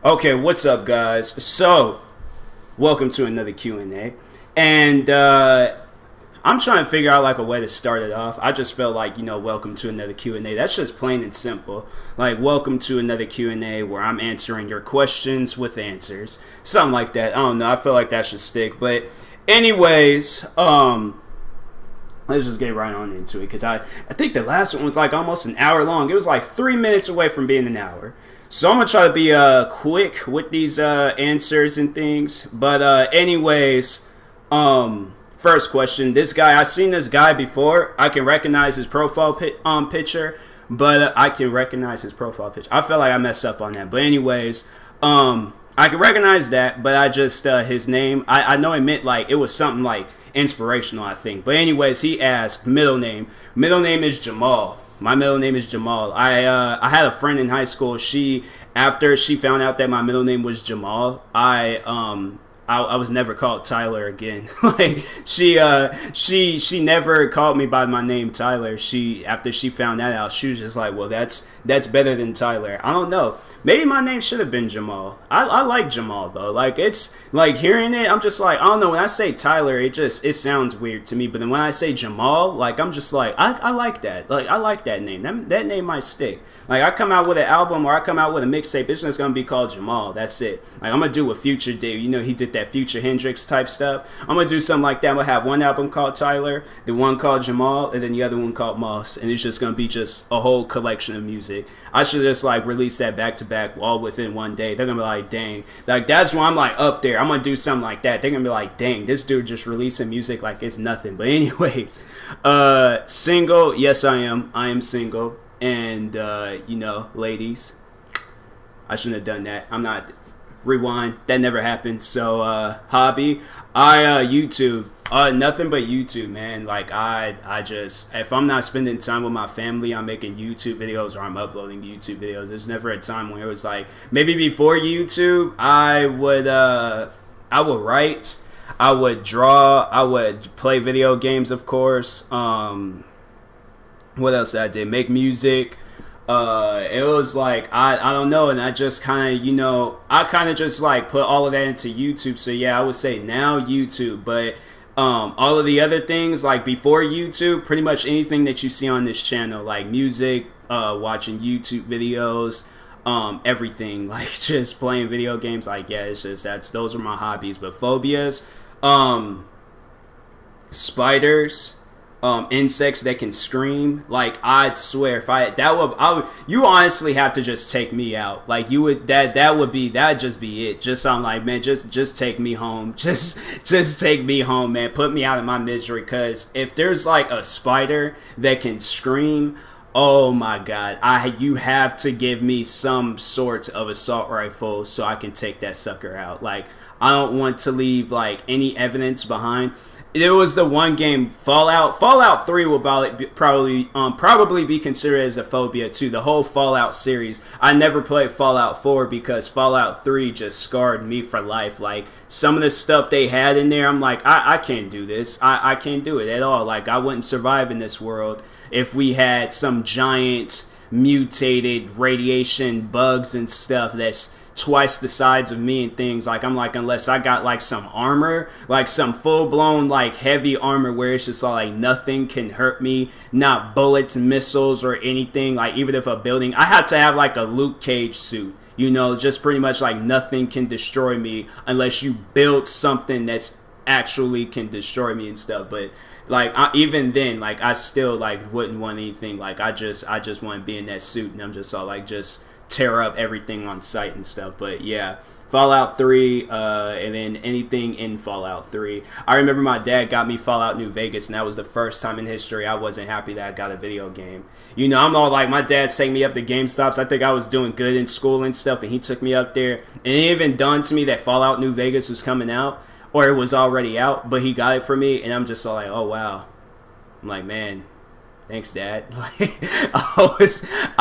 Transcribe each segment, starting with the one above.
Okay, what's up, guys? So, welcome to another Q&A, and I'm trying to figure out like a way to start it off. I just felt like, welcome to another Q&A. That's just plain and simple. Like, welcome to another Q&A where I'm answering your questions with answers, something like that. I don't know. I feel like that should stick. But, anyways, let's just get right on into it because I think the last one was like almost an hour long. It was like 3 minutes away from being an hour. So I'm going to try to be quick with these answers and things. But anyways, first question. This guy, I've seen this guy before. I can recognize his profile picture, but I can recognize his profile picture. I feel like I messed up on that. But anyways, I can recognize that, but I just, his name, I know it meant like, it was something like inspirational, I think. But anyways, he asked, middle name. Middle name is Jamal. My middle name is Jamal. I had a friend in high school. After she found out that my middle name was Jamal, I was never called Tyler again. Like she never called me by my name Tyler. After she found that out, she was just like, well, that's better than Tyler. I don't know. Maybe my name should have been Jamal. I like Jamal though. Like it's like hearing it, I'm just like, I don't know. When I say Tyler, it sounds weird to me. But then when I say Jamal, like I'm just like, I like that. Like I like that name. That name might stick. Like I come out with an album or I come out with a mixtape, it's just gonna be called Jamal. That's it. Like I'm gonna do what Future did. He did that Future Hendrix type stuff. I'm gonna do something like that. I'm gonna have one album called Tyler, the one called Jamal, and then the other one called Moss. And it's just gonna be just a whole collection of music. I should just like release that back to back all within one day. They're gonna be like, dang. Like that's why I'm like up there. I'm gonna do something like that. They're gonna be like, dang, this dude just releasing music like it's nothing. But anyways, single, yes I am. I am single. And ladies, I shouldn't have done that. I'm not. Rewind. That never happened. So hobby, YouTube. Nothing but YouTube, man. Like I just, if I'm not spending time with my family, I'm making YouTube videos or I'm uploading YouTube videos. There's never a time when it was like, maybe before YouTube, I would write, I would draw, I would play video games, of course. What else did I do? Make music. It was like, I don't know, and I just kind of, I kind of just like put all of that into YouTube. So yeah, I would say now YouTube, but all of the other things like before YouTube, pretty much anything that you see on this channel, like music, watching YouTube videos, everything, like just playing video games, like yeah, it's just those are my hobbies. But phobias, spiders, insects that can scream, like I'd swear you honestly have to just take me out. Like you would, that'd just be it. Just I'm like, man, just take me home. Just take me home, man. Put me out of my misery. Cause if there's like a spider that can scream, oh my god, you have to give me some sort of assault rifle so I can take that sucker out. Like I don't want to leave like any evidence behind. It was the one game, Fallout 3 will probably be considered as a phobia too. The whole Fallout series. I never played Fallout 4 because Fallout 3 just scarred me for life. Like some of the stuff they had in there, I'm like, I can't do this. I can't do it at all. Like I wouldn't survive in this world if we had some giant mutated radiation bugs and stuff that's twice the size of me and things. Like I'm like, unless I got like some armor, like some full-blown like heavy armor where it's just like nothing can hurt me, not bullets, missiles, or anything. Like even if a building, I had to have like a Luke Cage suit, just pretty much like nothing can destroy me unless you build something that's actually can destroy me and stuff. But like even then, like I still like wouldn't want anything. Like I just want to be in that suit and I'm just all like just tear up everything on sight and stuff. But yeah, Fallout 3, and then anything in Fallout 3. I remember my dad got me Fallout New Vegas, and that was the first time in history I wasn't happy that I got a video game. I'm all like, my dad's taking me up to GameStops. I think I was doing good in school and stuff, and he took me up there. And it even dawned to me that Fallout New Vegas was coming out, or it was already out, but he got it for me, and I'm just all like, oh wow. I'm like, man, thanks, Dad. Like,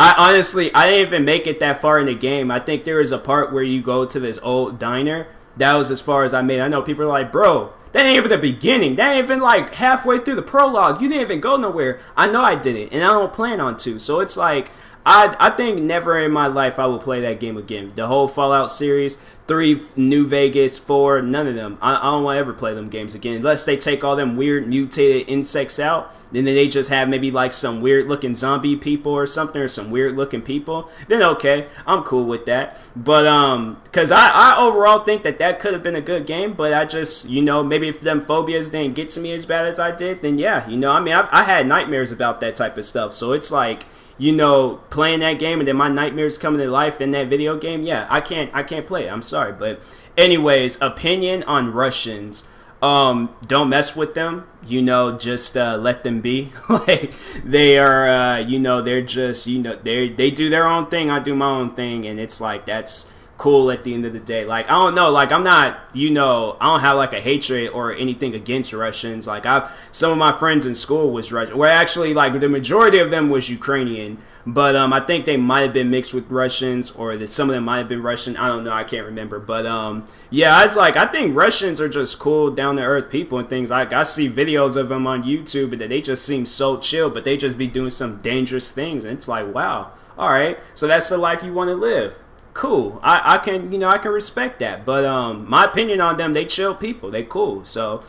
I honestly, I didn't even make it that far in the game. I think there is a part where you go to this old diner. That was as far as I made. I know people are like, bro, that ain't even the beginning. That ain't even like halfway through the prologue. You didn't even go nowhere. I know I didn't, and I don't plan on to. So it's like, I think never in my life I will play that game again. The whole Fallout series, 3, New Vegas, 4, none of them. I don't want to ever play them games again unless they take all them weird mutated insects out. Then they just have maybe like some weird looking zombie people or something, or some weird looking people. Then okay, I'm cool with that. But because I overall think that could have been a good game, but I just, you know, maybe if them phobias didn't get to me as bad as I did, then yeah, you know, I mean, I had nightmares about that type of stuff. So it's like, you know, playing that game and then my nightmares coming to life in that video game, yeah, I can't play it. I'm sorry, but anyways, opinion on Russians. Don't mess with them, you know, just let them be. Like, they are you know, they're just, you know, they do their own thing, I do my own thing, and it's like, that's cool at the end of the day. Like, I don't know, like, I'm not, you know, I don't have like a hatred or anything against Russians. Like, some of my friends in school was Russian, where actually like the majority of them was Ukrainian. But I think they might have been mixed with Russians, or that some of them might have been Russian. I don't know. I can't remember. But yeah, it's like, I think Russians are just cool, down-to-earth people and things. Like, I see videos of them on YouTube, and they just seem so chill, but they just be doing some dangerous things. And it's like, wow, all right. So that's the life you want to live. Cool. I can, you know, I can respect that. But my opinion on them, they chill people. They cool. So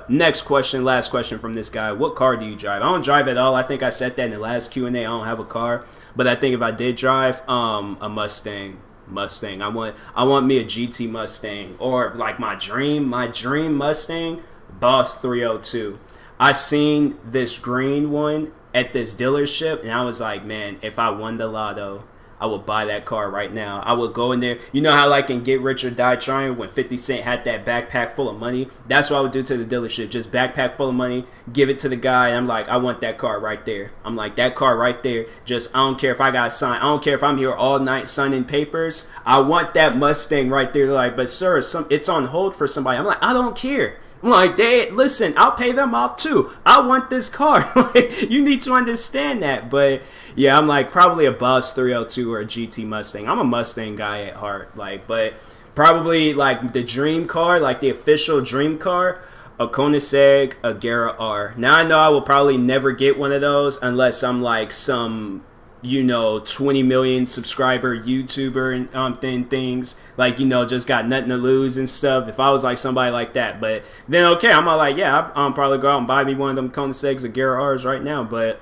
next question, last question from this guy. What car do you drive? I don't drive at all. I think I said that in the last Q&A. I don't have a car, but I think if I did drive, a Mustang. I want me a GT Mustang, or like my dream Mustang, Boss 302. I seen this green one at this dealership, and I was like, man, if I won the lotto, I would buy that car right now. I would go in there. You know how like in Get Rich or Die Trying, when 50 Cent had that backpack full of money? That's what I would do to the dealership. Just backpack full of money, give it to the guy, and I'm like, I want that car right there. I'm like, that car right there. Just, I don't care if I got signed. I don't care if I'm here all night signing papers. I want that Mustang right there. They're like, but sir, it's on hold for somebody. I'm like, I don't care. I'm like, listen, I'll pay them off too. I want this car. Like, you need to understand that. But yeah, I'm like, probably a Boss 302 or a GT Mustang. I'm a Mustang guy at heart. Like, but probably like the dream car, like the official dream car, a Koenigsegg, a Agera R. Now I know I will probably never get one of those unless I'm like some, you know, 20 million subscriber YouTuber and things, like, you know, just got nothing to lose and stuff. If I was like somebody like that, but then okay, I'm all like, yeah, I'm probably go out and buy me one of them Koenigsegg's or Agera R's right now. But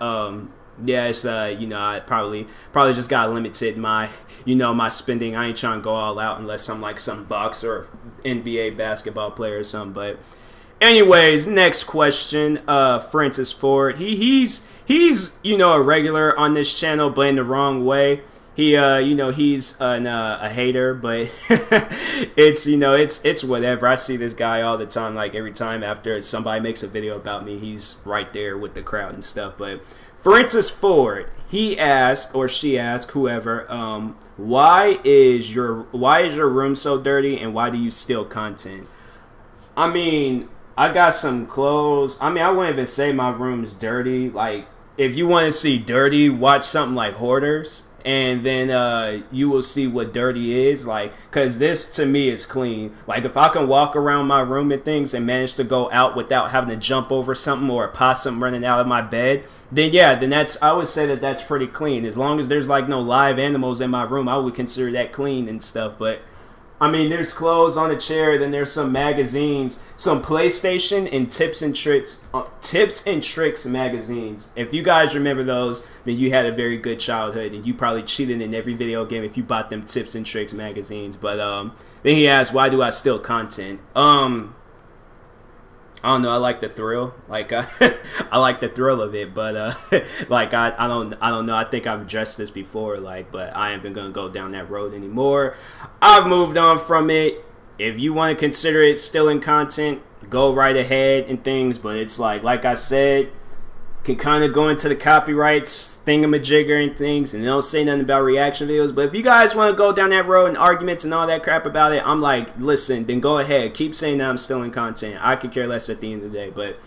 yeah, it's you know, I probably just got limited my, you know, my spending. I ain't trying to go all out unless I'm like some boxer or NBA basketball player or something. But anyways, next question. Francis Ford. He's you know, a regular on this channel, but in the wrong way. He you know, he's a hater, but it's, you know, it's whatever. I see this guy all the time. Like, every time after somebody makes a video about me, he's right there with the crowd and stuff. But Francis Ford, he asked, or she asked, whoever, why is your room so dirty, and why do you steal content? I mean, I got some clothes. I mean, I wouldn't even say my room's dirty. Like, if you want to see dirty, watch something like Hoarders, and then you will see what dirty is. Like, because this to me is clean. Like, if I can walk around my room and things and manage to go out without having to jump over something or a possum running out of my bed, then yeah, then I would say that's pretty clean. As long as there's like no live animals in my room, I would consider that clean and stuff. But I mean, there's clothes on a chair, then there's some magazines, some PlayStation and Tips and Tricks magazines. If you guys remember those, then you had a very good childhood, and you probably cheated in every video game if you bought them Tips and Tricks magazines. But then he asked, why do I steal content? I don't know. I like the thrill. Like, I like the thrill of it. But like, I don't know. I think I've addressed this before. Like, but I ain't even gonna go down that road anymore. I've moved on from it. If you want to consider it stealing content, go right ahead and things. But it's like I said, can kind of go into the copyrights thingamajigger and things, and they don't say nothing about reaction videos. But if you guys want to go down that road and arguments and all that crap about it, I'm like, listen, then go ahead. Keep saying that I'm stealing content. I could care less at the end of the day. But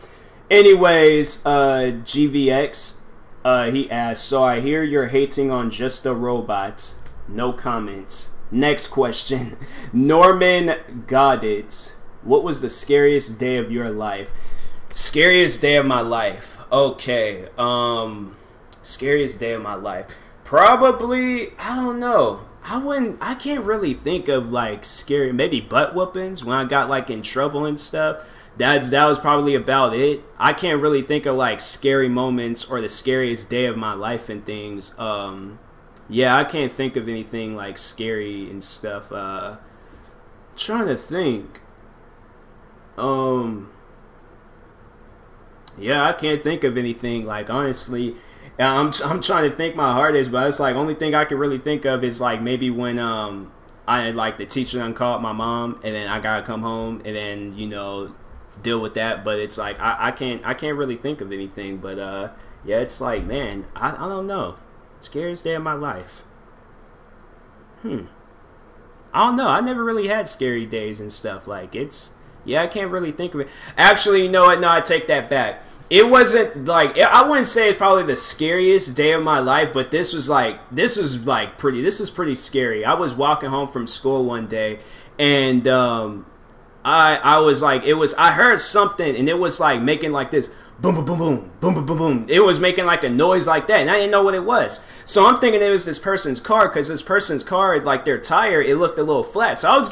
anyways, GVX, he asked, so I hear you're hating on Just a Robot. No comments. Next question. Norman Goddard, what was the scariest day of your life? Scariest day of my life. Okay, scariest day of my life. Probably, I don't know. I can't really think of like scary, maybe butt whoopings when I got like in trouble and stuff. That was probably about it. I can't really think of like scary moments or the scariest day of my life and things. Yeah, I can't think of anything like scary and stuff. Trying to think. Yeah, I can't think of anything like honestly. I'm trying to think my hardest, but it's like only thing I can really think of is like maybe when I like the teacher done called my mom and then I gotta come home and then deal with that. But it's like I can't really think of anything. But yeah, it's like, man, I don't know. Scariest day of my life. I don't know. I never really had scary days and stuff. Like yeah, I can't really think of it. Actually, you know what? No, I take that back. It wasn't like, I wouldn't say it's probably the scariest day of my life, but this was pretty scary. I was walking home from school one day, and I was like, I heard something, and it was like making like this boom, boom, boom, boom, boom, boom, boom, boom. It was making like a noise like that, and I didn't know what it was. So I'm thinking it was this person's car, because this person's car, like their tire, it looked a little flat. So I was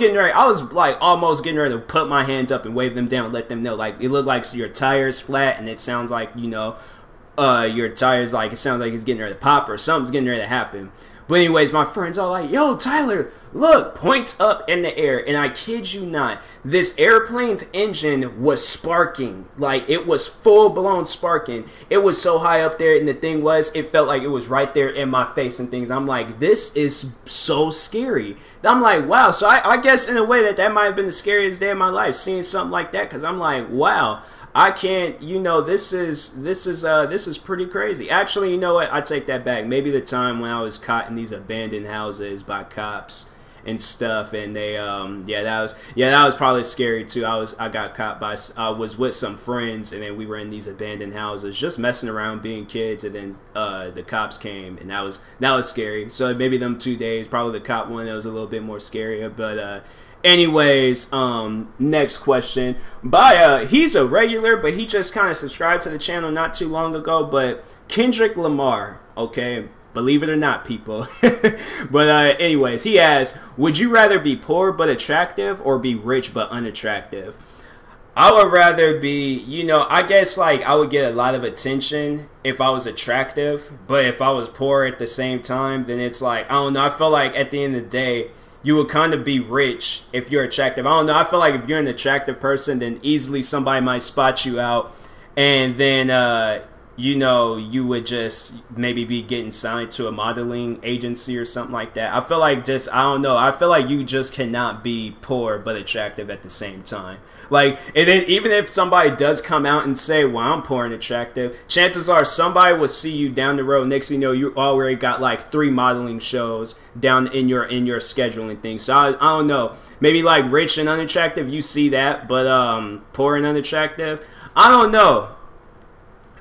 like almost getting ready to put my hands up and wave them down, let them know, like, it looked like your tire's flat, and it sounds like, your tire's like, it sounds like it's getting ready to pop or something's getting ready to happen. But anyways, my friend's all like, yo, Tyler, look, points up in the air. And I kid you not, this airplane's engine was sparking. Like, it was full-blown sparking. It was so high up there, and the thing was, it felt like it was right there in my face and things. I'm like, this is so scary. I'm like, wow. So I guess in a way that might have been the scariest day of my life, seeing something like that, because I'm like, wow. I can't, this is pretty crazy. Actually, you know what? I take that back. Maybe the time when I was caught in these abandoned houses by cops and stuff, and they, that was probably scary too. I got caught by, I was with some friends, and then we were in these abandoned houses, just messing around, being kids, and then the cops came, and that was scary. So maybe them 2 days, probably the cop one, that was a little bit more scarier, but anyways, next question by he's a regular, but he just kind of subscribed to the channel not too long ago, but Kendrick Lamar, okay, believe it or not, people. But anyways, he asks, would you rather be poor but attractive or be rich but unattractive? I would rather be, I guess like I would get a lot of attention if I was attractive, but if I was poor at the same time, then it's like, I don't know, I feel like at the end of the day, you would kind of be rich if you're attractive. I don't know. I feel like if you're an attractive person, then easily somebody might spot you out, and then you would just maybe be getting signed to a modeling agency or something like that. I feel like I don't know. I feel like you just cannot be poor but attractive at the same time. Like, and then even if somebody does come out and say, well, I'm poor and attractive, chances are somebody will see you down the road. Next thing you know, you already got like 3 modeling shows down in your schedule and things. So I don't know. Maybe like rich and unattractive, you see that, but poor and unattractive, I don't know.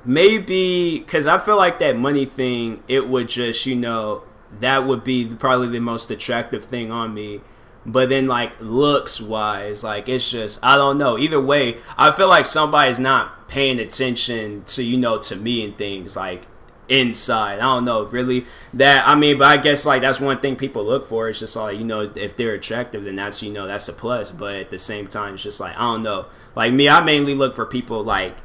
Maybe because I feel like that money thing, it would just, that would be probably the most attractive thing on me. But then, like, looks-wise, like, it's just, I don't know. Either way, I feel like somebody's not paying attention to, to me and things, like, inside. I don't know, really. But I guess, like, that's one thing people look for. It's just, like, if they're attractive, then that's, that's a plus. But at the same time, it's just, like, I don't know. Like, me, I mainly look for people, like,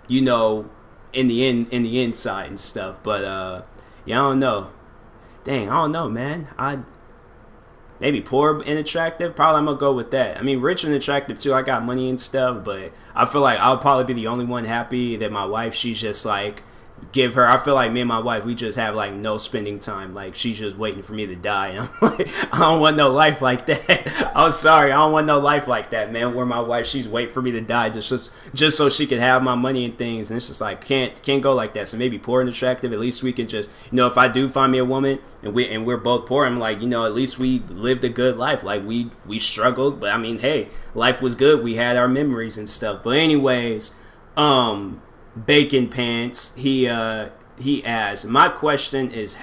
in the inside and stuff. But, yeah, I don't know. Dang, I don't know, man. Maybe poor and attractive. Probably I'm gonna go with that. I mean, rich and attractive too. I got money and stuff, but I feel like I'll probably be the only one happy that my wife, she's just like, I feel like me and my wife, we just have like no spending time. Like, she's just waiting for me to die. And I'm like, I don't want no life like that. I'm sorry, I don't want no life like that, man. Where my wife, she's waiting for me to die just so she could have my money and things. And it's just like, can't go like that. So maybe poor and attractive. At least we can just, if I do find me a woman and we're both poor, I'm like, at least we lived a good life. Like, we struggled, but I mean, hey, life was good. We had our memories and stuff. But anyways, Bacon Pants, he asks, my question is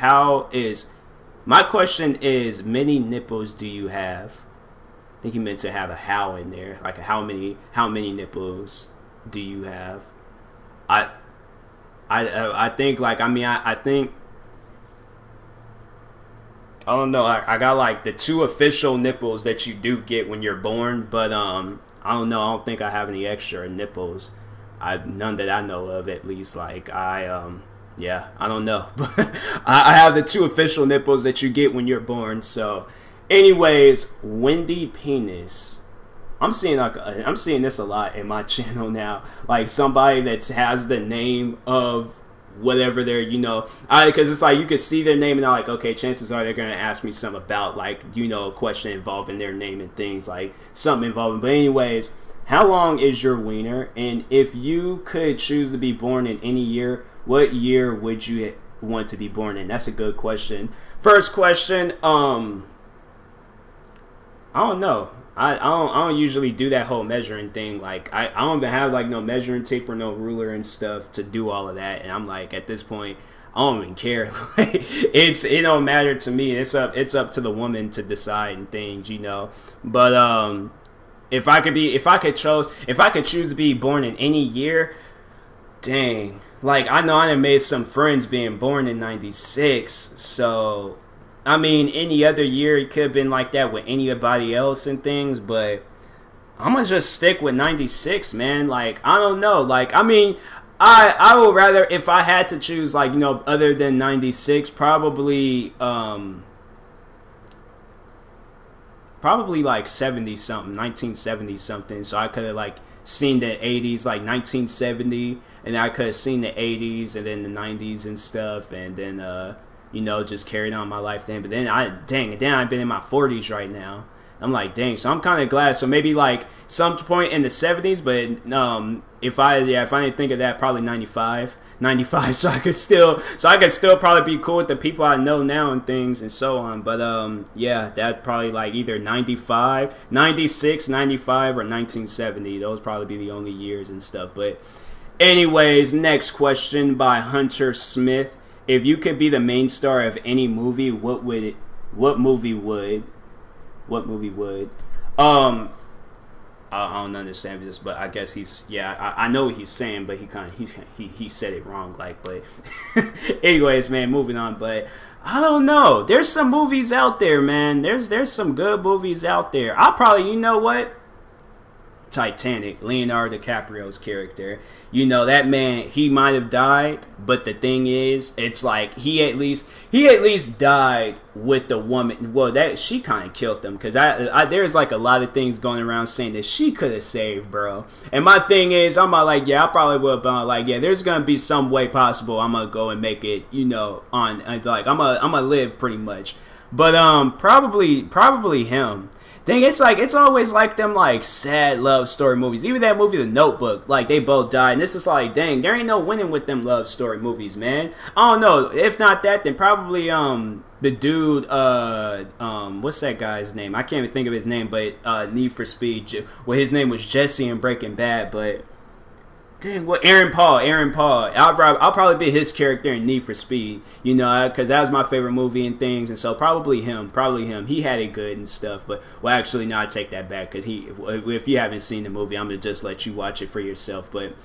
many nipples do you have? I think he meant to have a how in there, like how many nipples do you have? I think, like, I think I don't know. I got like the 2 official nipples that you do get when you're born, but I don't know. I don't think I have any extra nipples. None that I know of, at least. Like yeah, I don't know. But I have the 2 official nipples that you get when you're born. So, anyways, Wendy Penis. I'm seeing this a lot in my channel now. Like somebody that has the name of whatever they're, you know, because it's like you can see their name and I'm like, okay, chances are they're gonna ask me something about, like, you know, a question involving their name and things, like something involving. But anyways, how long is your wiener? And if you could choose to be born in any year, what year would you want to be born in? That's a good question. First question, I don't know. I don't usually do that whole measuring thing. Like I don't even have like no measuring tape or no ruler and stuff to do all of that. And I'm like, at this point, I don't even care. It don't matter to me. It's up to the woman to decide and things, you know. But if I could choose to be born in any year, dang. Like I know I done made some friends being born in '96, so. I mean, any other year it could have been like that with anybody else and things, but I'm gonna just stick with '96, man. Like, I don't know. Like, I mean, I would rather, if I had to choose, like, you know, other than '96, probably like 70 something, 1970 something. So I could have like seen the '80s, like 1970, and I could have seen the '80s and then the '90s and stuff, and then you know, just carried on my life then. But then I've been in my 40s right now. I'm like, dang. So I'm kind of glad. So maybe like some point in the 70s, but if I didn't think of that, probably 95. So I could still probably be cool with the people I know now and things and so on. But yeah, that probably like either 95, 96, 95, or 1970. Those probably be the only years and stuff. But anyways, next question by Hunter Smith. If you could be the main star of any movie, what movie would? I don't understand this, but I guess I know what he's saying, but he said it wrong, like, but anyways, man, moving on. But I don't know. There's some movies out there, man. There's some good movies out there. I'll probably, you know what? Titanic, Leonardo DiCaprio's character. You know, that man, he might have died, but the thing is, it's like he at least died with the woman. Well, that she kind of killed him, because there's like a lot of things going around saying that she could have saved, bro. And my thing is, I'm like, yeah, I probably would, but I'm like, yeah, there's gonna be some way possible I'm gonna go and make it, you know, on like I'm gonna live pretty much. But probably him. Dang, it's like, it's always like them like sad love story movies. Even that movie, The Notebook, like they both died. And this is like, dang, there ain't no winning with them love story movies, man. I don't know. If not that, then probably the dude, what's that guy's name? I can't even think of his name, but Need for Speed. Well, his name was Jesse in Breaking Bad, but dang, what? Aaron Paul. I'll probably be his character in Need for Speed, you know, because that was my favorite movie and things, and so probably him. He had it good and stuff, but well, actually, no, I take that back, because if you haven't seen the movie, I'm gonna just let you watch it for yourself. But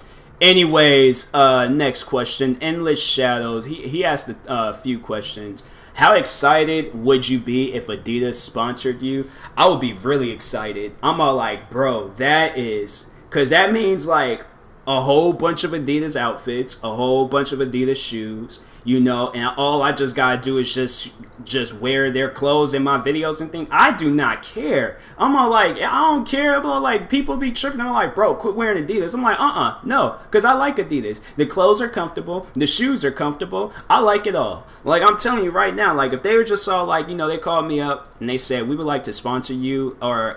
anyways, next question, Endless Shadows. He asked a few questions. How excited would you be if Adidas sponsored you? I would be really excited. I'm all like, bro, because that means like a whole bunch of Adidas outfits, a whole bunch of Adidas shoes, you know, and all I just gotta do is just wear their clothes in my videos and things. I do not care. I'm all like, I don't care. But like, people be tripping. I'm like, bro, quit wearing Adidas. I'm like, no, because I like Adidas. The clothes are comfortable. The shoes are comfortable. I like it all. Like, I'm telling you right now, like, if they were just all like, you know, they called me up and they said, we would like to sponsor you or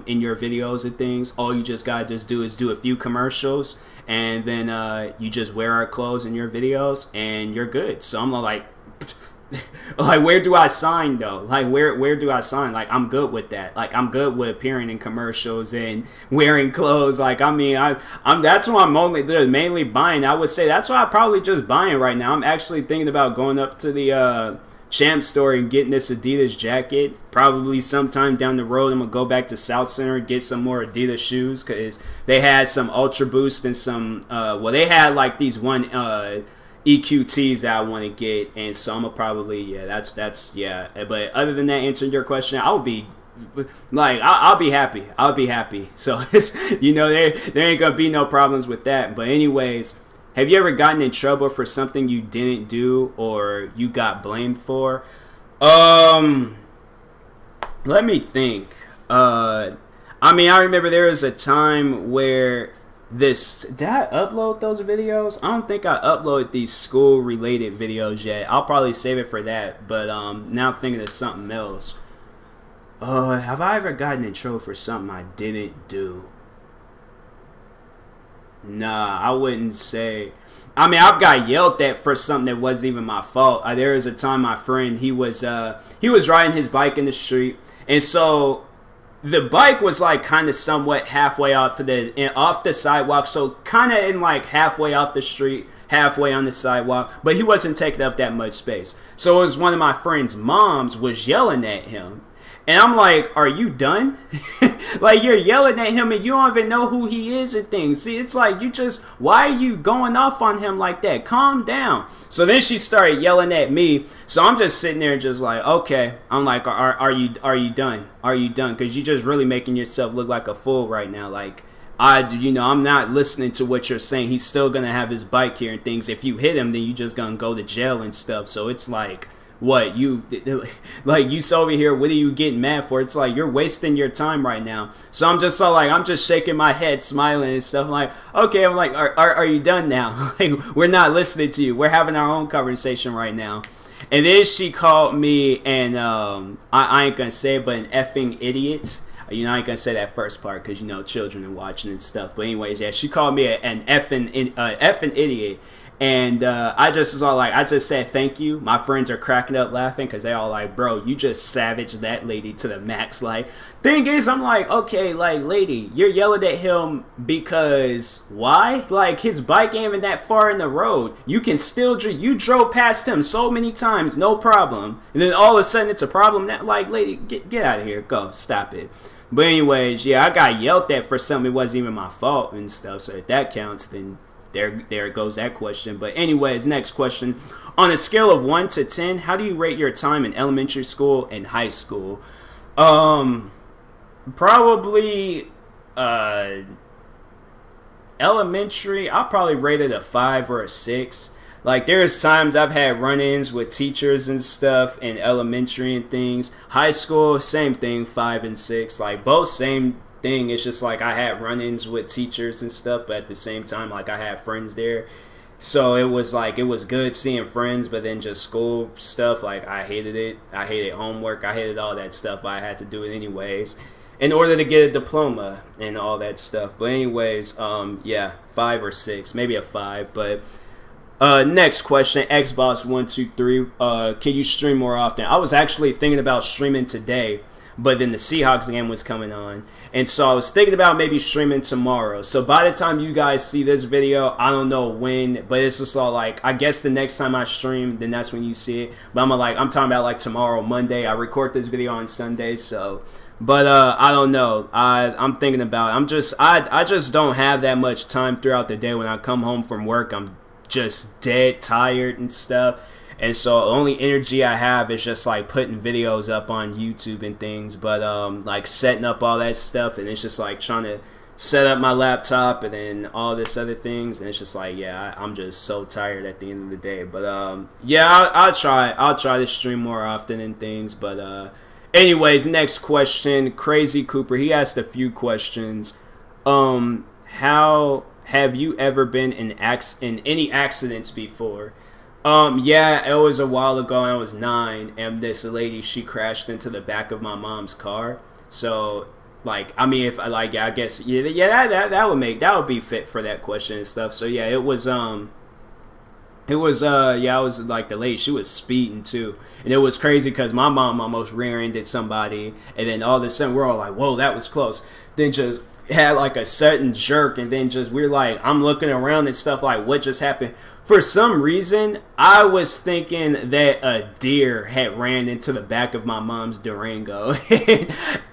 in your videos and things, all you just gotta do is do a few commercials, and then you just wear our clothes in your videos and you're good. So I'm like, like, where do I sign though? Like, where do I sign? Like, I'm good with that. Like, I'm good with appearing in commercials and wearing clothes. Like, I mean, that's what I'm mainly buying. I would say that's what I'm probably just buying right now. I'm actually thinking about going up to the Champ store and getting this Adidas jacket. Probably sometime down the road, I'm gonna go back to South Center and get some more Adidas shoes, because they had some Ultra Boost and some well, they had like these one EQTs that I want to get, and so I'm gonna probably, yeah, that's yeah. But other than that, answering your question, I would be like, I'll be happy. I'll be happy. So it's, you know, there ain't gonna be no problems with that. But anyways, have you ever gotten in trouble for something you didn't do or you got blamed for? Let me think. I mean, I remember there was a time where did I upload those videos? I don't think I uploaded these school related videos yet. I'll probably save it for that. But now I'm thinking of something else. Have I ever gotten in trouble for something I didn't do? Nah, I wouldn't say. I mean, I've got yelled at for something that wasn't even my fault. There was a time my friend, he was riding his bike in the street, and so the bike was like kind of somewhat halfway off the sidewalk, so kind of in like halfway off the street, halfway on the sidewalk, but he wasn't taking up that much space. So it was one of my friend's moms was yelling at him. And I'm like, are you done? Like, you're yelling at him and you don't even know who he is and things. See, it's like, why are you going off on him like that? Calm down. So then she started yelling at me. So I'm just sitting there just like, okay. I'm like, are you done? Are you done? Because you're just really making yourself look like a fool right now. Like, I'm not listening to what you're saying. He's still going to have his bike here and things. If you hit him, then you just going to go to jail and stuff. So it's like, what you over here, what are you getting mad for? It's like, you're wasting your time right now. So I'm just I'm just shaking my head, smiling and stuff. I'm like, okay. I'm like, are you done now? Like, we're not listening to you. We're having our own conversation right now. And then she called me, and I ain't gonna say it, but an effing idiot. You know, I ain't gonna say that first part because, you know, children are watching and stuff. But anyways, yeah, she called me an effing idiot. And I just was all like, I just said thank you. My friends are cracking up laughing because they all like, bro, you just savaged that lady to the max. Like, thing is, I'm like, okay, like, lady, you're yelling at him because why? Like, his bike ain't even that far in the road. You can still you drove past him so many times, no problem. And then all of a sudden it's a problem. That, like, lady, get out of here, go, stop it. But anyways, yeah, I got yelled at for something it wasn't even my fault and stuff. So if that counts, then there goes that question. But anyways, next question. On a scale of 1 to 10, how do you rate your time in elementary school and high school? Probably elementary, I'll probably rate it a 5 or a 6. Like, there's times I've had run-ins with teachers and stuff in elementary and things. High school, same thing, 5 and 6. Like, both same thing. It's just like I had run-ins with teachers and stuff, but at the same time, like, I had friends there. So it was like, it was good seeing friends, but then just school stuff, like, I hated it. I hated homework. I hated all that stuff, but I had to do it anyways in order to get a diploma and all that stuff. But anyways, yeah, 5 or 6, maybe a 5. But next question, Xboss123, can you stream more often? I was actually thinking about streaming today, but then the Seahawks game was coming on, and so I was thinking about maybe streaming tomorrow. So by the time you guys see this video, I don't know when, but it's just all like, I guess the next time I stream, then that's when you see it. But I'm talking about like tomorrow, Monday. I record this video on Sunday, so. But I don't know. I'm thinking about it. I just don't have that much time throughout the day. When I come home from work, I'm just dead tired and stuff. And so the only energy I have is just like putting videos up on YouTube and things, but like setting up all that stuff, and it's just like trying to set up my laptop and then all this other things, and it's just like, yeah, I'm just so tired at the end of the day. But yeah, I'll try to stream more often and things. But anyways, next question, Crazy Cooper, he asked a few questions. How have you ever been in any accidents before? Yeah, it was a while ago. I was 9, and this lady, she crashed into the back of my mom's car. So, like, I mean, if like, yeah, I guess, yeah, that would be fit for that question and stuff. So yeah, it was yeah, I was like, the lady, she was speeding too, and it was crazy because my mom almost rear-ended somebody, and then all of a sudden we're all like, whoa, that was close. Then just had like a sudden jerk, and then just we're like, I'm looking around and stuff like, what just happened? For some reason, I was thinking that a deer had ran into the back of my mom's Durango.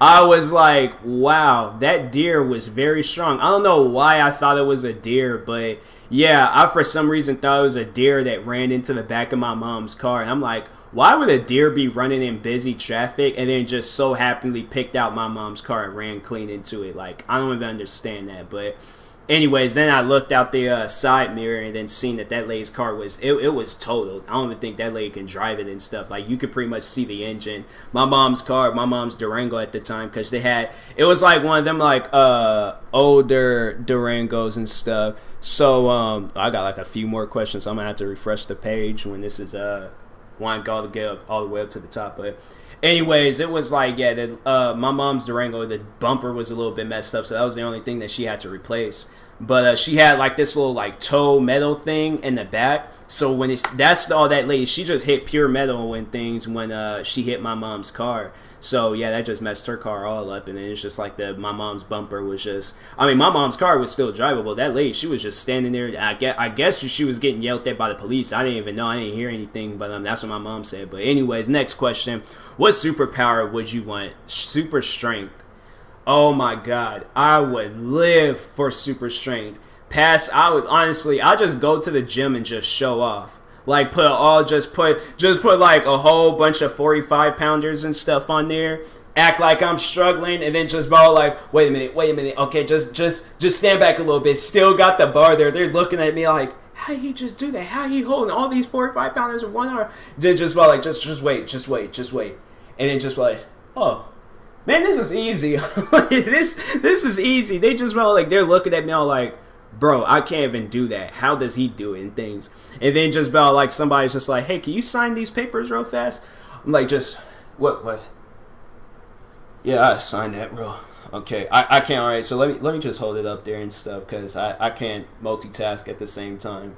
I was like, wow, that deer was very strong. I don't know why I thought it was a deer, but Yeah, I for some reason thought it was a deer that ran into the back of my mom's car. And I'm like, why would a deer be running in busy traffic and then just so happily picked out my mom's car and ran clean into it? Like, I don't even understand that. But anyways, then I looked out the side mirror and then seen that lady's car was, it was totaled. I don't even think that lady can drive it and stuff. Like, you could pretty much see the engine. My mom's car, my mom's Durango at the time, because they had, it was like one of them like older Durangos and stuff. So I got like a few more questions. I'm gonna have to refresh the page when this is want to get up all the way up to the top. But anyways, it was like, yeah, my mom's Durango, the bumper was a little bit messed up, so that was the only thing that she had to replace. But she had like this little like toe metal thing in the back, so when that's all that lady, she just hit pure metal and things when she hit my mom's car. So yeah, that just messed her car all up, and then it's just like my mom's bumper was just, I mean, my mom's car was still drivable. That lady, she was just standing there. I guess she was getting yelled at by the police. I didn't even know. I didn't hear anything, but that's what my mom said. But anyways, next question. What superpower would you want? Super strength. Oh my god, I would live for super strength. I would honestly, I'll just go to the gym and just show off. Like just put like a whole bunch of 45-pounders and stuff on there. Act like I'm struggling, and then just ball like, wait a minute, okay, just stand back a little bit. Still got the bar there. They're looking at me like, how he just do that? How he holding all these 45-pounders in one arm? Then just ball like, just wait, and then just like, oh. Man, this is easy. this is easy. They just felt like they're looking at me all like, bro, I can't even do that. How does he do it and things? And then just about like somebody's just like, hey, can you sign these papers real fast? I'm like, just what? Yeah, I signed that, bro. Okay, I can't. All right, so let me just hold it up there and stuff, because I can't multitask at the same time.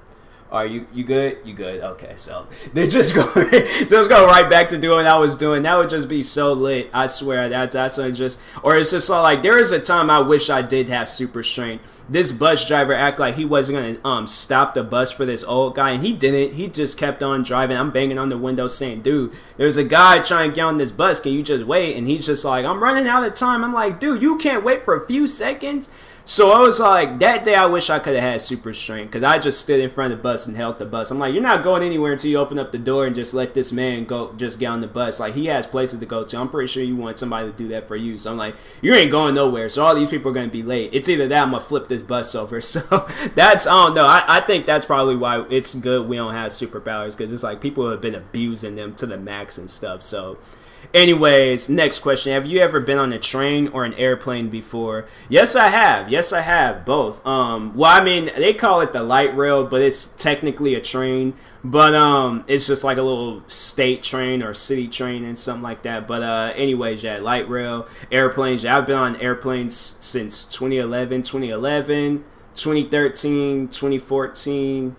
Are you good? You good? Okay, so they just go right back to doing what I was doing. That would just be so lit. I swear that's just, or it's just all like, there is a time I wish I did have super strength. This bus driver act like he wasn't gonna stop the bus for this old guy, and he didn't. He just kept on driving. I'm banging on the window saying, dude, there's a guy trying to get on this bus. Can you just wait? And he's just like, I'm running out of time. I'm like, dude, you can't wait for a few seconds. So I was like, that day I wish I could have had super strength, because I just stood in front of the bus and held the bus. I'm like, you're not going anywhere until you open up the door and just let this man just get on the bus. Like, he has places to go to. I'm pretty sure you want somebody to do that for you. So I'm like, you ain't going nowhere. So all these people are going to be late. It's either that or I'm going to flip this bus over. So that's, I don't know. I think that's probably why it's good we don't have superpowers, because it's like people have been abusing them to the max and stuff. So anyways, next question. Have you ever been on a train or an airplane before? Yes, I have. Yes, I have. Both. Well, I mean, they call it the light rail, but it's technically a train. But it's just like a little state train or city train and something like that. But anyways, yeah, light rail, airplanes. Yeah, I've been on airplanes since 2011, 2013, 2014.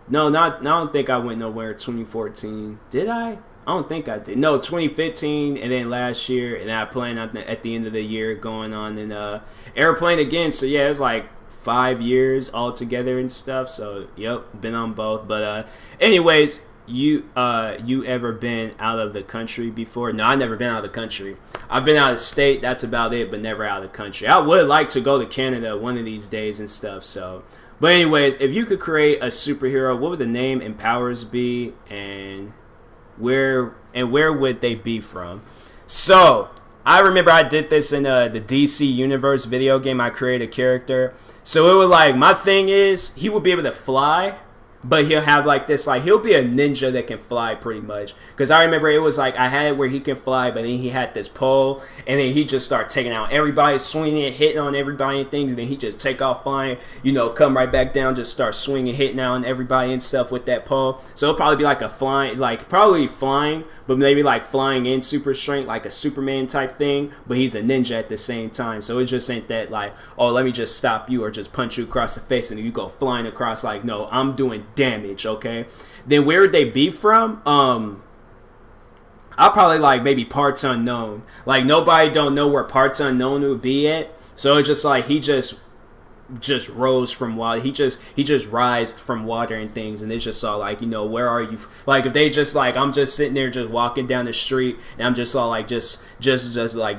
No, I don't think I went nowhere 2014. Did I? I don't think I did. No, 2015, and then last year, and I plan on at the end of the year going on an airplane again. So yeah, it's like 5 years altogether and stuff. So yep, been on both. But anyways, you ever been out of the country before? No, I never been out of the country. I've been out of state. That's about it, but never out of the country. I would like to go to Canada one of these days and stuff. So, but anyways, if you could create a superhero, what would the name and powers be, and where would they be from? So I remember I did this in the DC Universe video game. I created a character, so it was like, my thing is, he would be able to fly, but he'll have like this, like, he'll be a ninja that can fly pretty much. Because I remember it was like, I had it where he can fly, but then he had this pole, and then he just start taking out everybody, swinging it, hitting on everybody and things, and then he just take off flying, you know, come right back down, just start swinging, hitting on everybody and stuff with that pole. So it'll probably be like a flying, like probably flying, but maybe like flying in super strength, like a Superman type thing, but he's a ninja at the same time. So it just ain't that like, oh, let me just stop you or just punch you across the face and you go flying across. Like, no, I'm doing damage. Okay, then where would they be from? I'll probably like maybe parts unknown. Like, nobody don't know where parts unknown would be at. So it's just like he just rose from water. He just rised from water and things, and they just saw like, you know, where are you? Like, if they just like, I'm just sitting there just walking down the street and I'm just all like just like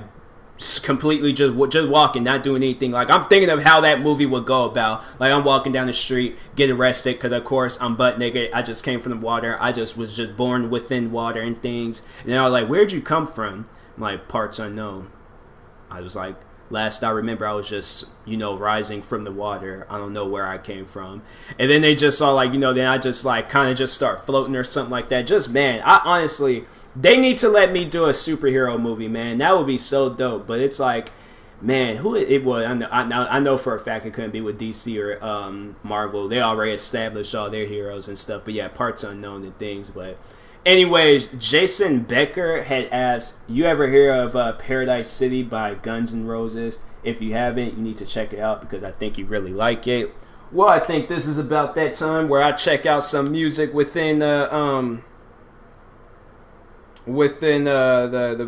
completely just walking, not doing anything. Like, I'm thinking of how that movie would go about. Like, I'm walking down the street, get arrested because of course I'm butt naked. I just came from the water. I just was just born within water and things. And they're like, where'd you come from? I'm like, parts unknown. I was like, last I remember, I was just, you know, rising from the water. I don't know where I came from. And then they just saw, like, you know, then I just, like, kind of just start floating or something like that. Just, man, I honestly, they need to let me do a superhero movie, man. That would be so dope. But it's like, man, who it would. I know for a fact it couldn't be with DC or Marvel. They already established all their heroes and stuff. But yeah, parts unknown and things. But anyways, Jason Becker had asked, you ever hear of Paradise City by Guns N' Roses? If you haven't, you need to check it out because I think you really like it. Well, I think this is about that time where I check out some music within the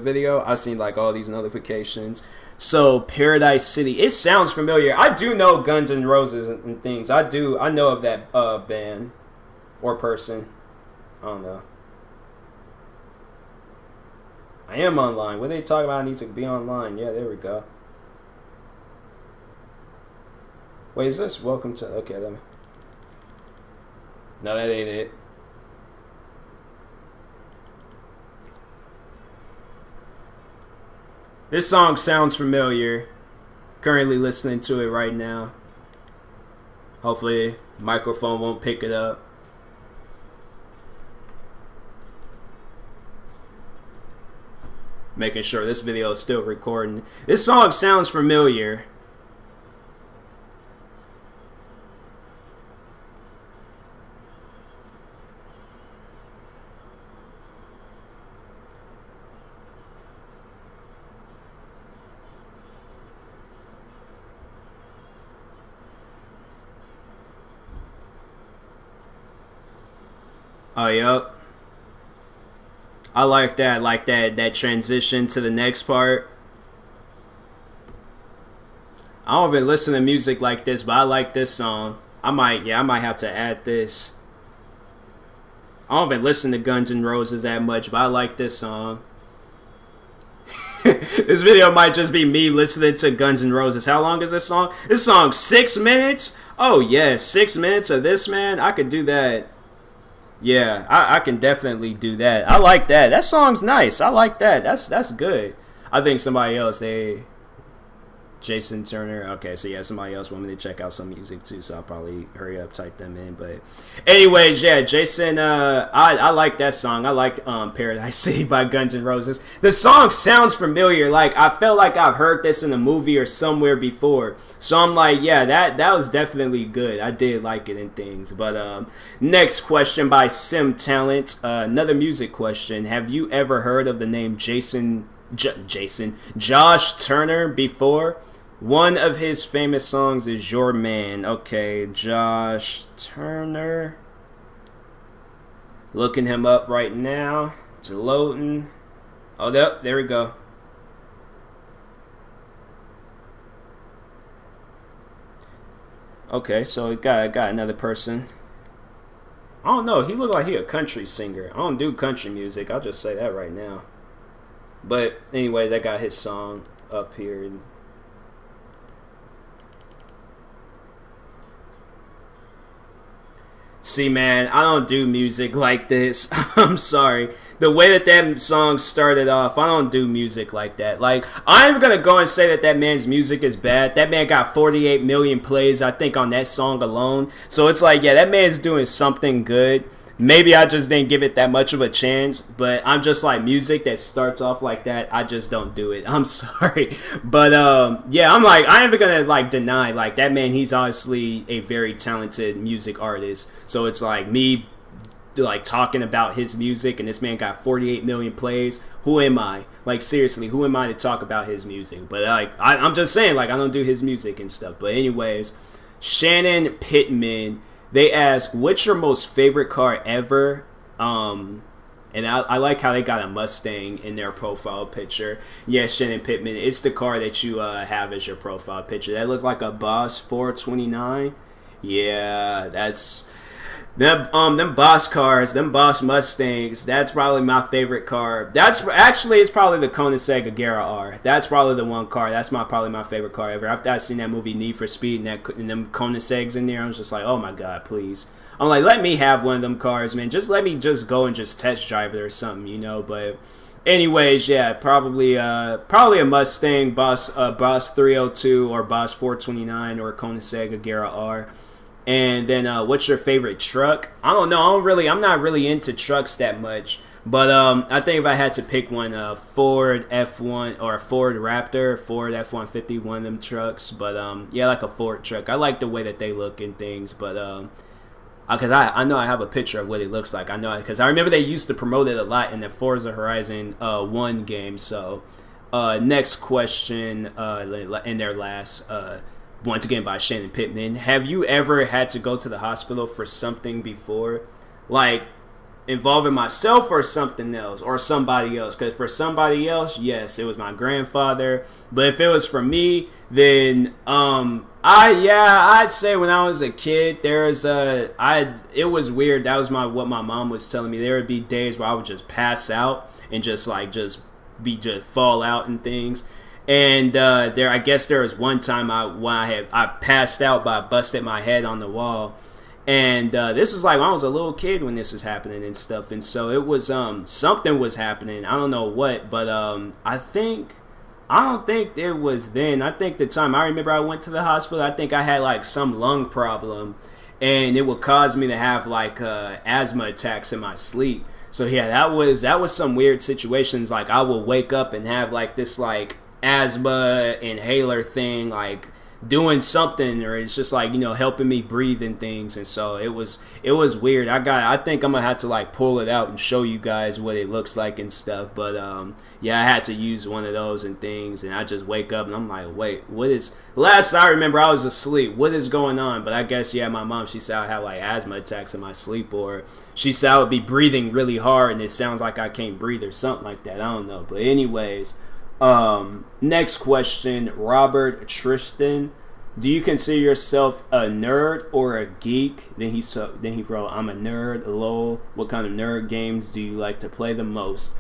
video. I seen like all these notifications. So Paradise City, it sounds familiar. I do know Guns N' Roses and things. I know of that band or person. I don't know. I am online. What are they talking about? I need to be online. Yeah, there we go. Wait, is this welcome to... Okay, let me... No, that ain't it. This song sounds familiar. Currently listening to it right now. Hopefully, microphone won't pick it up. Making sure this video is still recording. This song sounds familiar. Oh, yep. I like that transition to the next part. I don't even listen to music like this, but I like this song. I might have to add this. I don't even listen to Guns N' Roses that much, but I like this song. This video might just be me listening to Guns N' Roses. How long is this song? This song's 6 minutes? Oh, yes, 6 minutes of this, man. I could do that. Yeah, I can definitely do that. I like that. That song's nice. I like that. That's good. I think somebody else, Jason Turner. Okay, so yeah, somebody else wanted me to check out some music too, so I'll probably hurry up, type them in. But anyways, yeah, Jason, I like that song. I like Paradise City by Guns N' Roses. The song sounds familiar. Like, I felt like I've heard this in a movie or somewhere before. So I'm like, yeah, that was definitely good. I did like it and things. But next question by Sim Talent. Another music question. Have you ever heard of the name Josh Turner before? One of his famous songs is Your Man. Okay, Josh Turner. Looking him up right now. It's loading. Oh, there we go. Okay, so got another person. I don't know. He looked like he a country singer. I don't do country music. I'll just say that right now. But anyways, I got his song up here. See, man, I don't do music like this. I'm sorry. The way that song started off, I don't do music like that. Like, I'm going to go and say that man's music is bad. That man got 48 million plays, I think, on that song alone. So it's like, yeah, that man's doing something good. Maybe I just didn't give it that much of a chance, but I'm just like, music that starts off like that, I just don't do it. I'm sorry. But yeah, I'm like, I'm never gonna like deny like that man, he's obviously a very talented music artist. So it's like me like talking about his music and this man got 48 million plays. Who am I? Like, seriously, who am I to talk about his music? But like, I'm just saying, like, I don't do his music and stuff. But anyways, Shannon Pittman, they ask, what's your most favorite car ever? And I like how they got a Mustang in their profile picture. Yes, Shannon Pittman, it's the car that you have as your profile picture. That looked like a Boss 429. Yeah, Them boss cars, them boss Mustangs. That's probably my favorite car. That's actually it's probably the Koenigsegg Agera R. That's probably the one car. That's probably my favorite car ever. After I seen that movie Need for Speed and them Koenigsegg's in there, I was just like, oh my god, please. I'm like, let me have one of them cars, man. Just let me just go and just test drive it or something, you know. But anyways, yeah, probably a Mustang Boss 302 or Boss 429 or Koenigsegg Agera R. And then what's your favorite truck? I don't know. I'm not really into trucks that much. But I think if I had to pick one, Ford F1 or a Ford Raptor, Ford F-150, one of them trucks. But yeah, like a Ford truck. I like the way that they look and things. But because I know I have a picture of what it looks like. I know because I remember they used to promote it a lot in the Forza Horizon 1 game. So next question in their last once again by Shannon Pittman. Have you ever had to go to the hospital for something before? Like involving myself or something else or somebody else? Because for somebody else, yes, it was my grandfather. But if it was for me, then I'd say when I was a kid, it was weird. That was what my mom was telling me. There would be days where I would just pass out and just fall out and things. And I guess there was one time I passed out, but I busted my head on the wall. And this was like when I was a little kid when this was happening and stuff. And so it was something was happening. I don't know what, but I don't think it was then. I think the time I remember I went to the hospital, I think I had like some lung problem, and it would cause me to have like asthma attacks in my sleep. So yeah, that was some weird situations. Like I would wake up and have like this like asthma inhaler thing like doing something, or it's just like, you know, helping me breathe and things. And so it was weird. I think I'm gonna have to like pull it out and show you guys what it looks like and stuff. But yeah, I had to use one of those and things, and I just wake up and I'm like, wait, what is, last I remember I was asleep, what is going on? But I guess, yeah, my mom, she said I had like asthma attacks in my sleep, or she said I would be breathing really hard and it sounds like I can't breathe or something like that. I don't know. But anyways, next question, Robert Tristan. Do you consider yourself a nerd or a geek? Then he wrote, I'm a nerd, lol. What kind of nerd games do you like to play the most?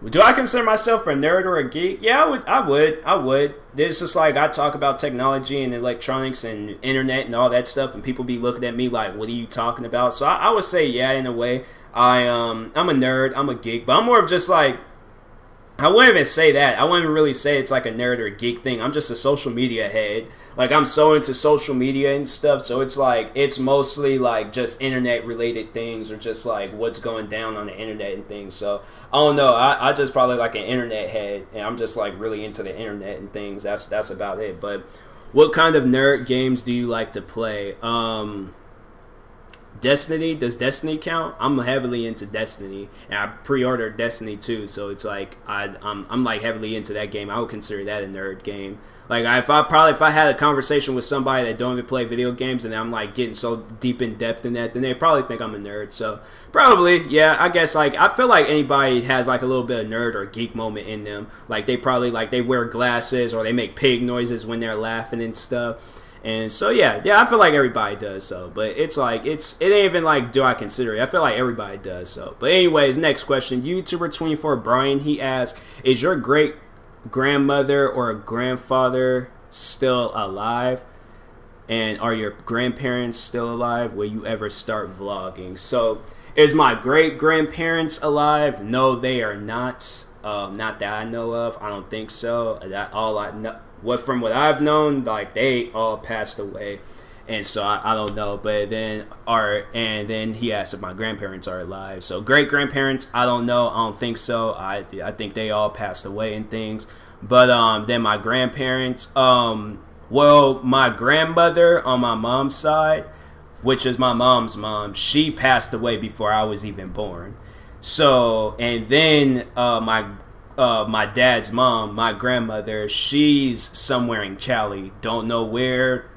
Do I consider myself a nerd or a geek? Yeah, I would. It's just like I talk about technology and electronics and internet and all that stuff, and people be looking at me like, what are you talking about? So I would say, yeah, in a way. I'm a nerd, I'm a geek, but I'm more of just like, I wouldn't even say that. I wouldn't really say it's like a nerd or a geek thing. I'm just a social media head. Like, I'm so into social media and stuff, so it's like, it's mostly like just internet related things, or just like what's going down on the internet and things. So I don't know, I just probably like an internet head, and I'm just like really into the internet and things. That's about it. But what kind of nerd games do you like to play? Destiny, does Destiny count? I'm heavily into Destiny, and I pre-ordered Destiny 2, so it's like I'm like heavily into that game. I would consider that a nerd game. Like if I had a conversation with somebody that don't even play video games, and I'm like getting so deep in depth in that, then they probably think I'm a nerd. So probably, yeah, I guess like I feel like anybody has like a little bit of nerd or geek moment in them. Like they probably like they wear glasses or they make pig noises when they're laughing and stuff. And so yeah, I feel like everybody does so. But it's like it ain't even like do I consider it. I feel like everybody does so. But anyways, next question. YouTuber 24 Brian, he asks, is your great grandmother or grandfather still alive? And are your grandparents still alive? Will you ever start vlogging? So is my great grandparents alive? No, they are not. Not that I know of. I don't think so. That all I know. From what I've known, like they all passed away, and so I don't know. But then he asked if my grandparents are alive. So great grandparents, I don't know. I don't think so. I think they all passed away and things. But then my grandparents, well, my grandmother on my mom's side, which is my mom's mom, she passed away before I was even born. So and then my dad's mom, my grandmother, she's somewhere in Cali. Don't know where,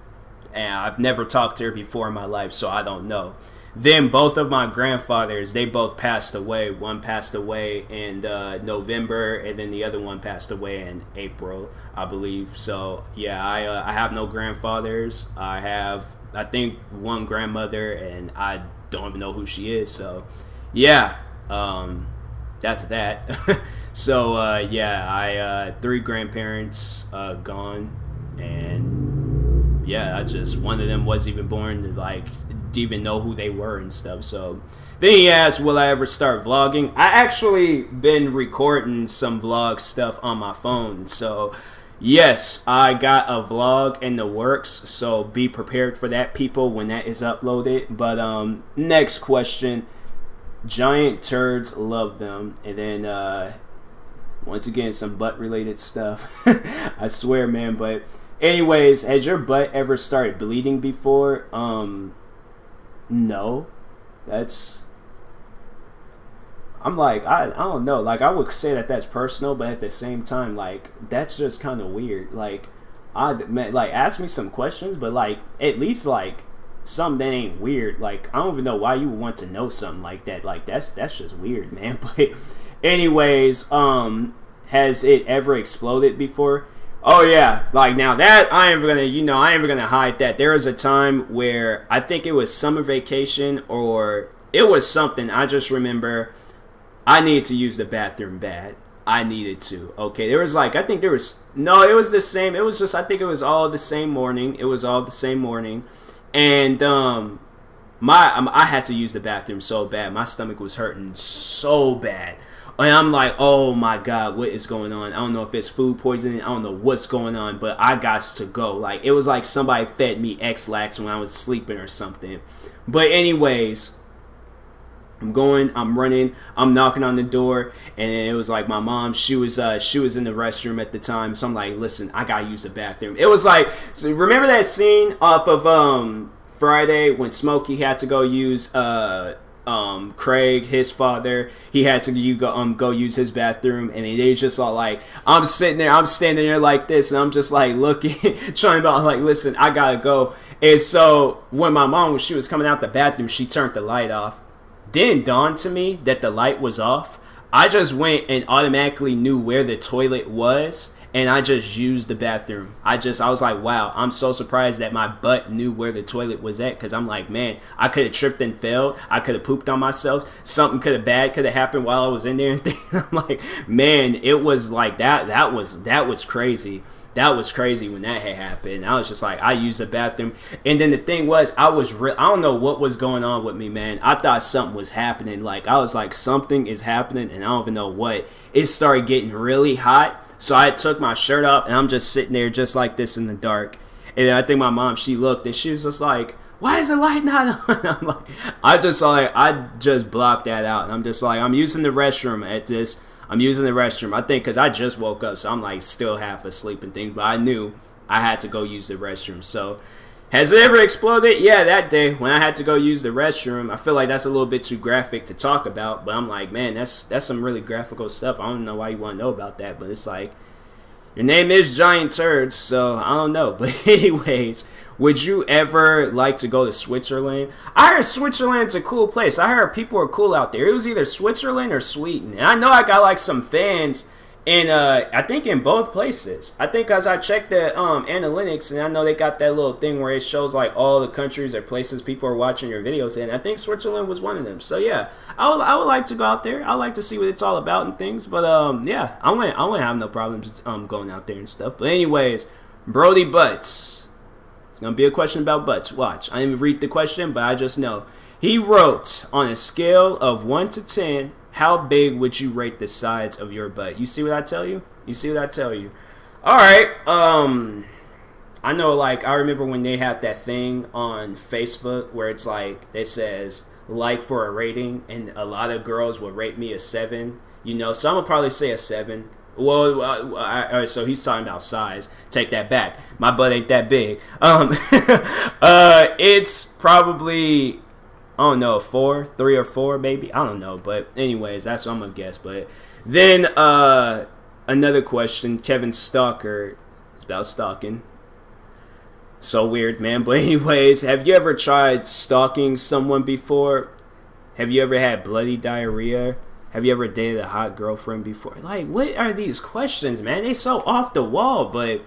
and I've never talked to her before in my life, so I don't know. Then both of my grandfathers, they both passed away. One passed away in November, and then the other one passed away in April, I believe. So yeah, I have no grandfathers. I think one grandmother, and I don't even know who she is. So yeah, that's that. So yeah, I 3 grandparents gone, and yeah, one of them wasn't even born to like even know who they were and stuff. So then he asked, will I ever start vlogging? I actually been recording some vlog stuff on my phone, so yes, I got a vlog in the works, so be prepared for that, people, when that is uploaded. But next question, giant turds, love them. And then once again, some butt related stuff. I swear, man. But anyways, has your butt ever started bleeding before? No. I'm like, I don't know. Like, I would say that that's personal, but at the same time, like, that's just kind of weird. Like, like, ask me some questions, but like, at least like something that ain't weird. Like, I don't even know why you would want to know something like that. Like, that's just weird, man. But anyways, has it ever exploded before? Oh yeah, like now that I ain't gonna hide that. There was a time where I think it was summer vacation or it was something. I just remember I needed to use the bathroom bad. I needed to. Okay, there was like, I think there was, no, it was the same. It was just, I think it was all the same morning. It was all the same morning. And I had to use the bathroom so bad. My stomach was hurting so bad. And I'm like, oh my God, what is going on? I don't know if it's food poisoning. I don't know what's going on, but I got to go. Like, it was like somebody fed me X-Lax when I was sleeping or something. But anyways, I'm going, I'm running, I'm knocking on the door, and it was like my mom, she was in the restroom at the time, so I'm like, listen, I gotta use the bathroom. It was like, so remember that scene off of Friday when Smokey had to go use Craig, his father, he had to go use his bathroom, and they just all like, I'm standing there like this, and I'm just like looking, trying to like, listen, I gotta go. And so when my mom, when she was coming out the bathroom, she turned the light off. Didn't dawn to me that the light was off. I just went and automatically knew where the toilet was, and I just used the bathroom. I was like, wow, I'm so surprised that my butt knew where the toilet was at, because I'm like, man, I could have tripped and failed. I could have pooped on myself. Something bad could have happened while I was in there and things. I'm like, man, it was like that was crazy. That was crazy when that had happened. I was just like, I used the bathroom. And then the thing was, I don't know what was going on with me, man. I thought something was happening. Like, I was like, something is happening, and I don't even know what. It started getting really hot. So I took my shirt off, and I'm just sitting there just like this in the dark. And then I think my mom, she looked, and she was just like, why is the light not on? I'm like, I just blocked that out. And I'm just like, I'm using the restroom at this. I'm using the restroom. I think because I just woke up, so I'm like still half asleep and things. But I knew I had to go use the restroom. So has it ever exploded? Yeah, that day when I had to go use the restroom. I feel like that's a little bit too graphic to talk about. But I'm like, man, that's some really graphical stuff. I don't know why you want to know about that. But it's like, your name is Giant Turds, so I don't know. But anyways, would you ever like to go to Switzerland? I heard Switzerland's a cool place. I heard people are cool out there. It was either Switzerland or Sweden. And I know I got like some fans in, I think in both places. I think as I checked the analytics, and I know they got that little thing where it shows like all the countries or places people are watching your videos in. I think Switzerland was one of them. So yeah, I would like to go out there. I like to see what it's all about and things. But yeah, I wouldn't have no problems going out there and stuff. But anyways, Brodie Butts. It's going to be a question about butts. Watch. I didn't even read the question, but I just know. He wrote, on a scale of 1 to 10, how big would you rate the sides of your butt? You see what I tell you? You see what I tell you? Alright. I know, like, I remember when they had that thing on Facebook where it's like, it says, like for a rating, and a lot of girls would rate me a 7. You know, some would probably say a 7. Well, so he's talking about size. Take that back. My butt ain't that big. It's probably, I don't know, 3 or 4 maybe. I don't know. But anyways, that's what I'm gonna guess. But then another question. Kevin Stalker. It's about stalking. So weird, man. But anyways, have you ever tried stalking someone before? Have you ever had bloody diarrhea? Have you ever dated a hot girlfriend before? Like, what are these questions, man? They so off the wall, but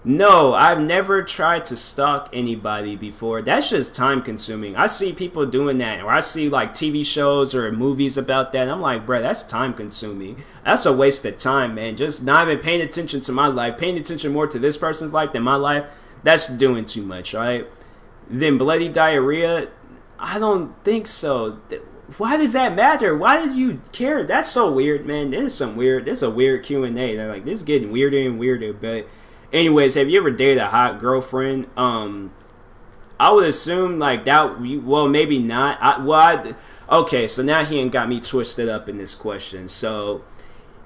No, I've never tried to stalk anybody before. That's just time consuming. I see people doing that, or I see like TV shows or movies about that. And I'm like, bro, that's time consuming. That's a waste of time, man. Just not even paying attention to my life, paying attention more to this person's life than my life. That's doing too much, right? Then bloody diarrhea, I don't think so. Why does that matter? Why do you care? That's so weird, man. This is a weird Q&A. They're like, this is getting weirder and weirder, but anyways, have you ever dated a hot girlfriend? I would assume like that. Well, maybe not. Okay, so now he ain't got me twisted up in this question. So,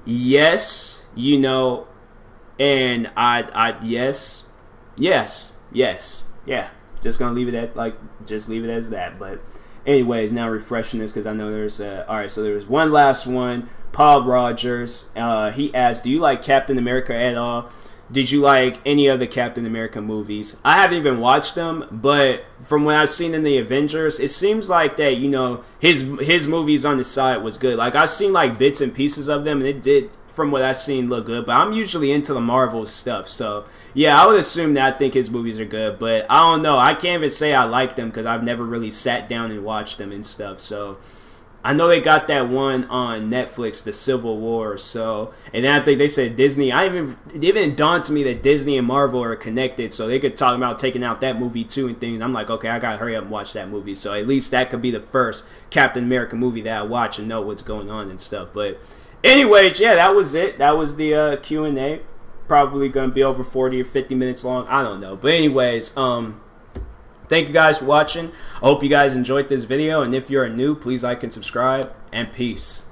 yes, you know, and yes, yeah. Just gonna leave it at just leave it as that. But, anyways, now refreshing this because I know there's all right. So there's one last one. Paul Rogers. He asked, "Do you like Captain America at all? Did you like any of the Captain America movies?" I haven't even watched them, but from what I've seen in the Avengers, it seems like that, you know, his movies on the side was good. Like, I've seen like bits and pieces of them, and it did, from what I've seen, look good. But I'm usually into the Marvel stuff, so yeah, I would assume that I think his movies are good. But I don't know. I can't even say I like them because I've never really sat down and watched them and stuff. So I know they got that one on Netflix, The Civil War. So, and then I think they said Disney. It even dawned to me that Disney and Marvel are connected, so they could talk about taking out that movie too and things. I'm like, okay, I gotta hurry up and watch that movie. So at least that could be the first Captain America movie that I watch and know what's going on and stuff. But anyways, yeah, that was it. That was the Q&A. Probably gonna be over 40 or 50 minutes long. I don't know. But anyways, thank you guys for watching. I hope you guys enjoyed this video, and if you're new, please like and subscribe, and peace.